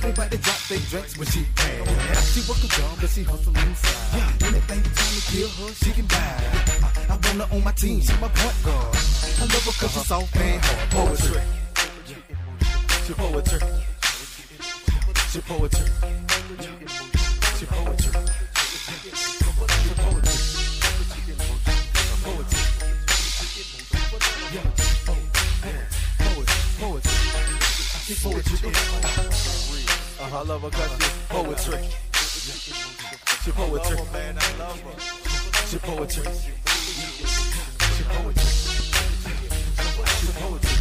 Everybody drop their drinks when she can. She work a job, but she hustle inside. Anything trying to kill her, she can buy. I want her on my team, she my point guard. I love her cause she's soft and hard. Poetry. She poetry. She poetry. She poetry. She poetry. She poetry. I love her cause she's poetry. She poetry. She poetry. She poetry. She poetry.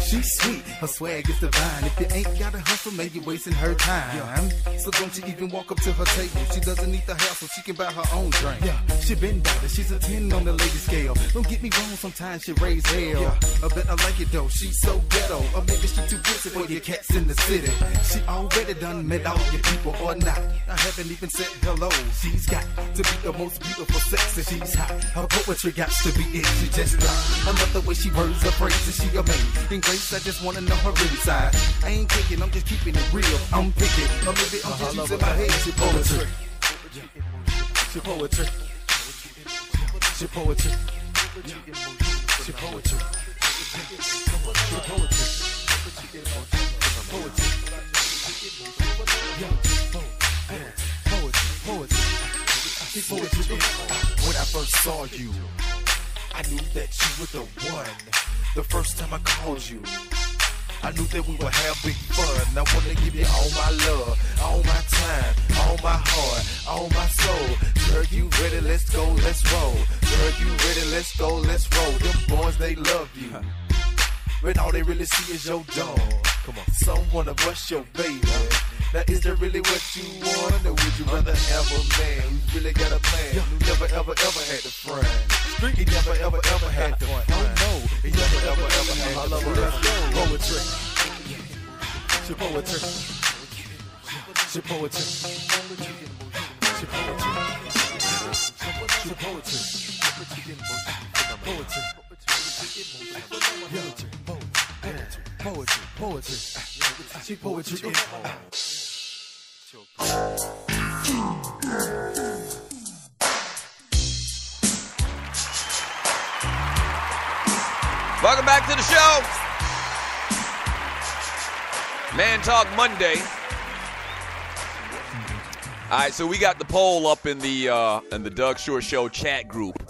She's sweet, her swag is divine. If you ain't got a hustle, man, you're wasting her time. So don't you even walk up to her table. She doesn't need the hassle, she can buy her own drink. She been by it, she's a 10 on the lady scale. Don't get me wrong, sometimes she raise hell. I bet I like it though, she's so ghetto. Or maybe she too busy for your cats in the city. She already done met all your people or not. I haven't even said hello. She's got to be the most beautiful sex and she's hot. Her poetry got to be it, she just dropped. I love the way she words her phrases, she amazing. Grace, I just wanna know her inside. I ain't kicking, I'm just keeping it real. I'm picking, or maybe I'm just using my head. She poetry. She poetry. She poetry. She poetry. She poetry. She poetry. When I first saw you, I knew that you were the one. The first time I called you, I knew that we would have big fun. I wanna give you all my love, all my time, all my heart, all my soul. Girl, you ready? Let's go, let's roll. Girl, you ready? Let's go, let's roll. Them boys, they love you, but all they really see is your dog. Come on, someone to bust your baby. Now is that really what you want, or would you rather have a man who's really got a plan, who never ever ever had a friend? He never ever ever had the friend. Oh no, he never ever ever had the friend. Poetry. She poetry. She poetry. She poetry. She poetry. Poetry. Poetry. Poetry. She poetry. Welcome back to the show. Man Talk Monday. All right, so we got the poll up in the Doug Shore Show chat group,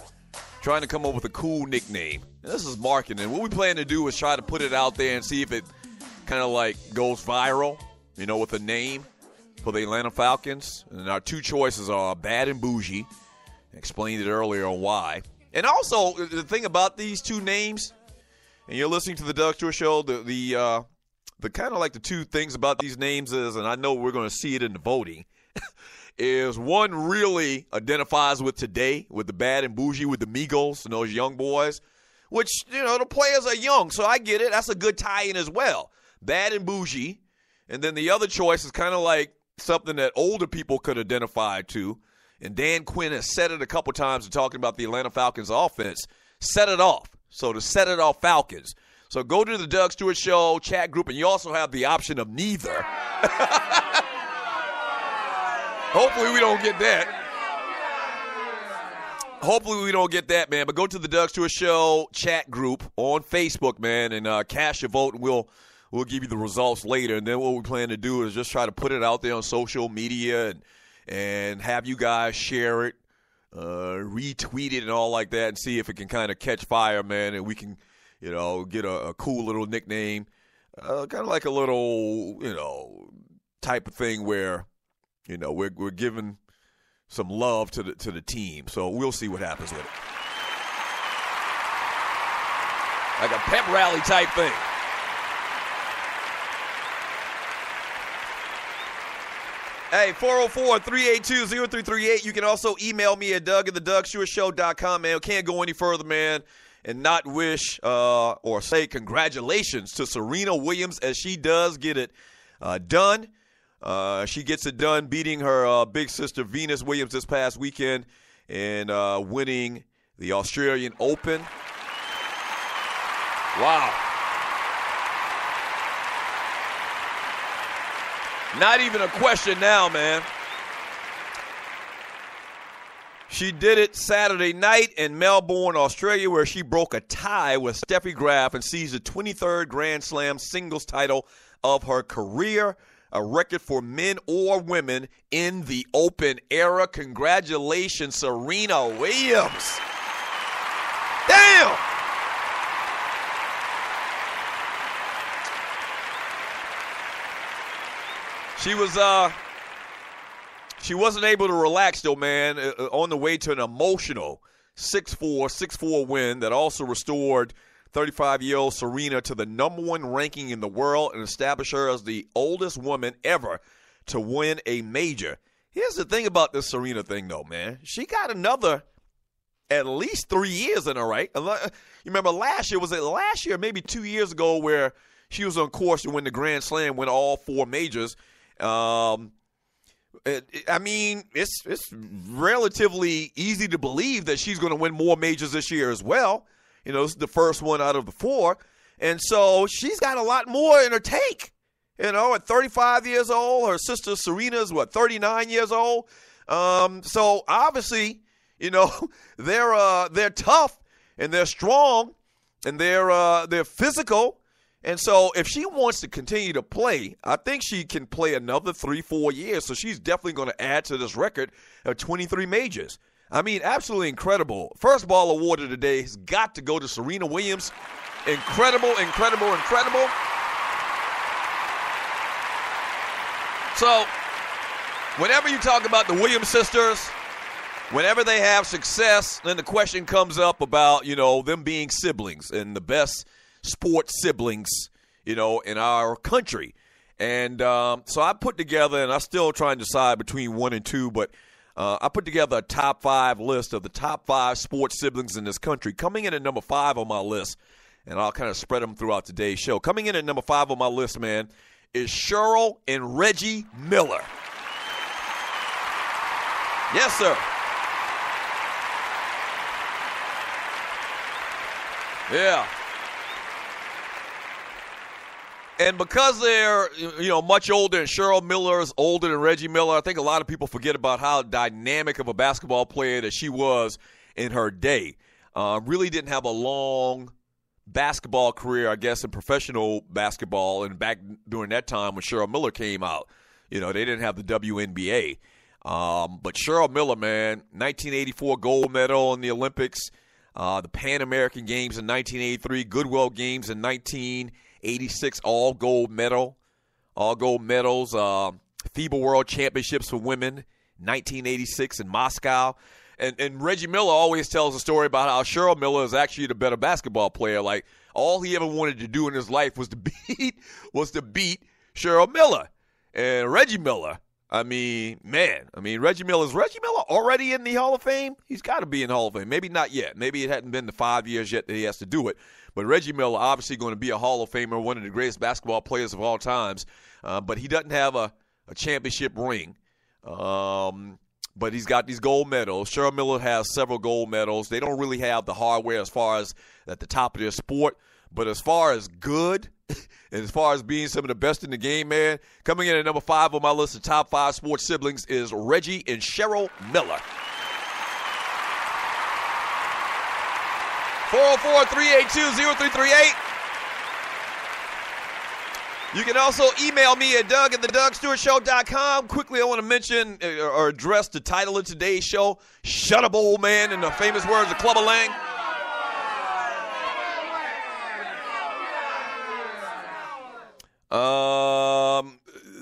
trying to come up with a cool nickname. And this is marketing. What we plan to do is try to put it out there and see if it kind of like goes viral, you know, with a name for the Atlanta Falcons. And our two choices are Bad and Bougie. I explained it earlier on why. And also, the thing about these two names, and you're listening to the Doug Shore Show, the kind of like the two things about these names is, and I know we're going to see it in the voting, is one really identifies with today, with the Bad and Bougie, with the Migos and those young boys, which, you know, the players are young, so I get it. That's a good tie-in as well. Bad and Bougie. And then the other choice is kind of like something that older people could identify to. And Dan Quinn has said it a couple times in talking about the Atlanta Falcons offense. Set it off. So to set it off Falcons. So go to the Doug Stewart Show chat group, and you also have the option of neither. Hopefully we don't get that. Hopefully we don't get that, man. But go to the Doug Stewart Show chat group on Facebook, man, and cast your vote, and we'll give you the results later. And then what we plan to do is just try to put it out there on social media and have you guys share it, retweet it and all like that, and see if it can kind of catch fire, man, and we can, you know, get a cool little nickname, kind of like a little, you know, type of thing where, you know, we're giving some love to the team. So we'll see what happens with it. Like a pep rally type thing. Hey, 404-382-0338. You can also email me at Doug@theDougStewartShow.com, man. Can't go any further, man, and not wish or say congratulations to Serena Williams as she does get it done. She gets it done beating her big sister Venus Williams this past weekend and winning the Australian Open. Wow. Not even a question now, man. She did it Saturday night in Melbourne, Australia, where she broke a tie with Steffi Graf and seized the 23rd Grand Slam singles title of her career, a record for men or women in the Open era. Congratulations, Serena Williams. Damn! She wasn't able to relax, though, man, on the way to an emotional 6-4 win that also restored 35-year-old Serena to the number one ranking in the world and established her as the oldest woman ever to win a major. Here's the thing about this Serena thing, though, man. She got another at least 3 years in her, right? You remember last year, maybe 2 years ago, where she was on course to win the Grand Slam, win all four majors. It's relatively easy to believe that she's going to win more majors this year as well. You know, this is the first one out of the four. And so she's got a lot more in her tank. You know, at 35 years old, her sister Serena's, 39 years old. So obviously, you know, they're tough and they're strong and they're physical. And so if she wants to continue to play, I think she can play another 3-4 years. So she's definitely going to add to this record of 23 majors. I mean, absolutely incredible. First ball award of the day has got to go to Serena Williams. Incredible, incredible, incredible. So whenever you talk about the Williams sisters, whenever they have success, then the question comes up about, you know, them being siblings and the best sports siblings, you know, in our country. And so I put together, and I'm still trying to decide between 1 and 2, but I put together a top 5 list of the top 5 sports siblings in this country. Coming in at number 5 on my list, and I'll kind of spread them throughout today's show. Coming in at number 5 on my list, man, is Cheryl and Reggie Miller. Yes, sir. Yeah. And because they're, you know, much older, and Cheryl Miller is older than Reggie Miller, I think a lot of people forget about how dynamic of a basketball player that she was in her day. Really didn't have a long basketball career, I guess, in professional basketball. And back during that time when Cheryl Miller came out, you know, they didn't have the WNBA. But Cheryl Miller, man, 1984 gold medal in the Olympics, the Pan American Games in 1983, Goodwill Games in 1986, all gold medals, FIBA World Championships for women, 1986 in Moscow. And Reggie Miller always tells a story about how Cheryl Miller is actually the better basketball player. Like, all he ever wanted to do in his life was to beat Cheryl Miller. And Reggie Miller, Reggie Miller, is Reggie Miller already in the Hall of Fame? He's got to be in the Hall of Fame. Maybe not yet. Maybe it hadn't been the 5 years yet that he has to do it. But Reggie Miller obviously going to be a Hall of Famer, one of the greatest basketball players of all times. But he doesn't have a championship ring. But he's got these gold medals. Cheryl Miller has several gold medals. They don't really have the hardware as far as at the top of their sport. But as far as good and as far as being some of the best in the game, man, coming in at number 5 on my list of top 5 sports siblings is Reggie and Cheryl Miller. 404-382-0338. You can also email me at Doug@theDougStewartShow.com. Quickly, I want to mention or address the title of today's show, Shut Up, Old Man, in the famous words of Clubber Lang.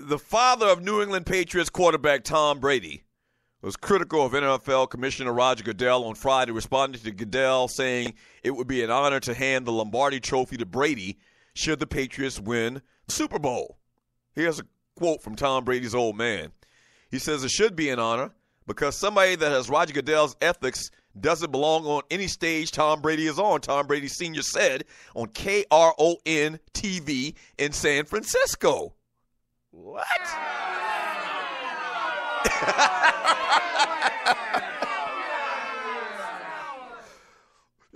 The father of New England Patriots quarterback Tom Brady was critical of NFL Commissioner Roger Goodell on Friday, responding to Goodell saying it would be an honor to hand the Lombardi Trophy to Brady should the Patriots win the Super Bowl. Here's a quote from Tom Brady's old man. He says it should be an honor because somebody that has Roger Goodell's ethics doesn't belong on any stage Tom Brady is on, Tom Brady Sr. said on KRON TV in San Francisco. What?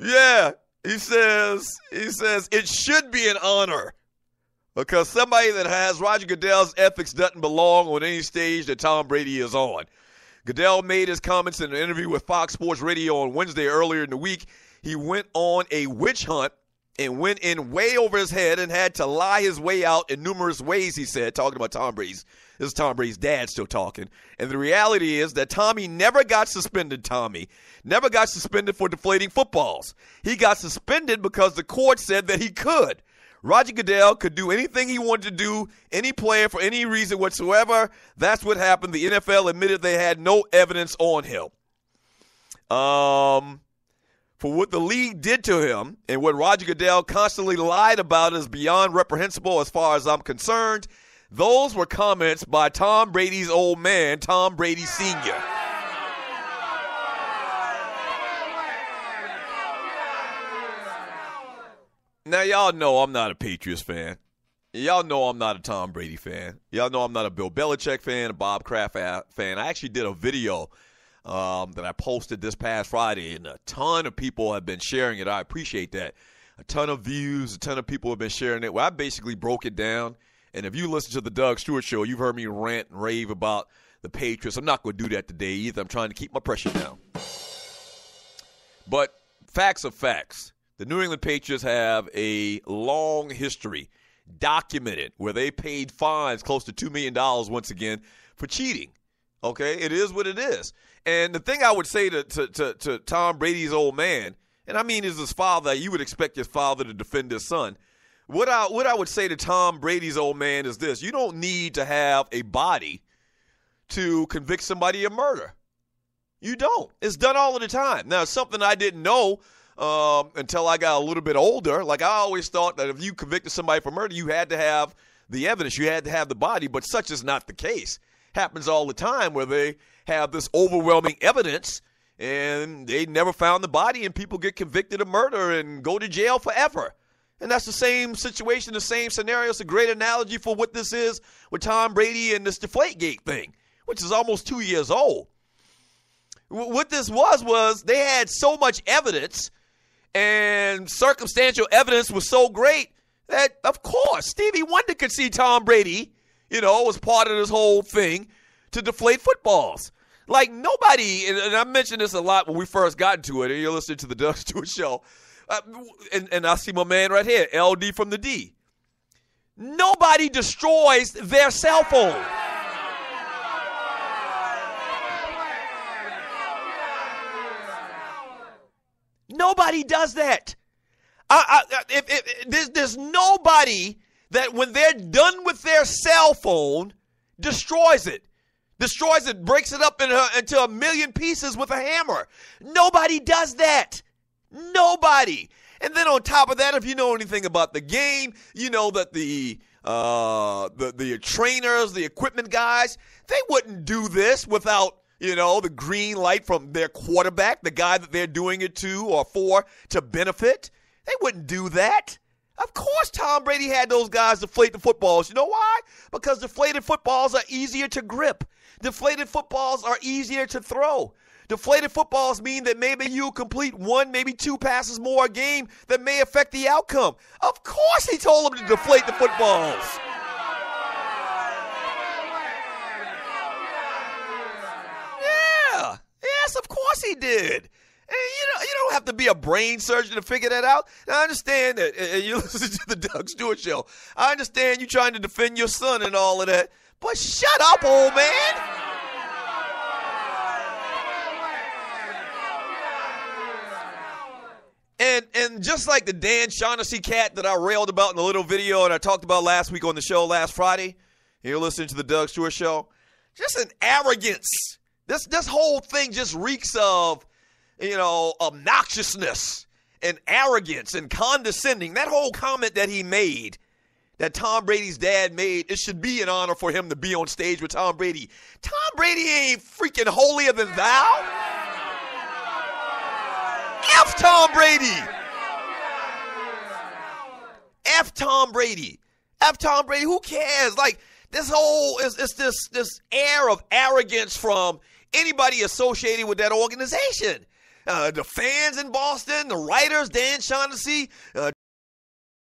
Yeah. He says it should be an honor because somebody that has Roger Goodell's ethics doesn't belong on any stage that Tom Brady is on. Goodell made his comments in an interview with Fox Sports Radio on Wednesday earlier in the week. He went on a witch hunt and went in way over his head and had to lie his way out in numerous ways, he said, talking about Tom Brady's. This is Tom Brady's dad still talking. And the reality is that Tommy never got suspended, never got suspended for deflating footballs. He got suspended because the court said that he could. Roger Goodell could do anything he wanted to do, any player for any reason whatsoever. That's what happened. The NFL admitted they had no evidence on him. For what the league did to him and what Roger Goodell constantly lied about is beyond reprehensible as far as I'm concerned. Those were comments by Tom Brady's old man, Tom Brady Sr. Now, y'all know I'm not a Patriots fan. Y'all know I'm not a Tom Brady fan. Y'all know I'm not a Bill Belichick fan, a Bob Kraft fan. I actually did a video that I posted this past Friday, and a ton of people have been sharing it. I appreciate that. A ton of views, a ton of people have been sharing it. Well, I basically broke it down, and if you listen to the Doug Stewart Show, you've heard me rant and rave about the Patriots. I'm not going to do that today either. I'm trying to keep my pressure down. But facts are facts. The New England Patriots have a long history documented where they paid fines close to $2 million once again for cheating. Okay, it is what it is. And the thing I would say to Tom Brady's old man, and I mean is his father, you would expect his father to defend his son. What I would say to Tom Brady's old man is this: you don't need to have a body to convict somebody of murder. You don't. It's done all of the time. Now, it's something I didn't know until I got a little bit older. Like, I always thought that if you convicted somebody for murder, you had to have the evidence. You had to have the body, but such is not the case. Happens all the time where they have this overwhelming evidence and they never found the body and people get convicted of murder and go to jail forever. And that's the same situation, the same scenario. It's a great analogy for what this is with Tom Brady and this Deflategate thing, which is almost 2 years old. What this was they had so much evidence and circumstantial evidence was so great that, of course, Stevie Wonder could see Tom Brady, was part of this whole thing to deflate footballs. Like, nobody, and I mentioned this a lot when we first got into it, and you're listening to the Doug Stewart Show, and I see my man right here, LD from the D. Nobody destroys their cell phone. Nobody does that. There's nobody that when they're done with their cell phone, destroys it, breaks it up into a million pieces with a hammer. Nobody does that. Nobody. And then on top of that, if you know anything about the game, you know that the trainers, the equipment guys, they wouldn't do this without, the green light from their quarterback, the guy that they're doing it to or for to benefit. They wouldn't do that. Of course Tom Brady had those guys deflate the footballs. You know why? Because deflated footballs are easier to grip. Deflated footballs are easier to throw. Deflated footballs mean that maybe you complete one, maybe two passes more a game that may affect the outcome. Of course he told them to deflate the footballs. Yeah. Yes, of course he did. And you don't have to be a brain surgeon to figure that out. Now, I understand that, and you listen to the Doug Stewart Show. I understand you trying to defend your son and all of that. But shut up, old man. And just like the Dan Shaughnessy cat that I railed about in the little video and I talked about last week on the show last Friday, you're listening to the Doug Stewart Show, just an arrogance. This whole thing just reeks of, obnoxiousness and arrogance and condescending. That whole comment that he made, that Tom Brady's dad made, it should be an honor for him to be on stage with Tom Brady. Tom Brady ain't freaking holier than thou. F Tom Brady. F Tom Brady. F Tom Brady. Who cares? Like, this whole, it's this air of arrogance from anybody associated with that organization. the fans in Boston, the writers, Dan Shaughnessy,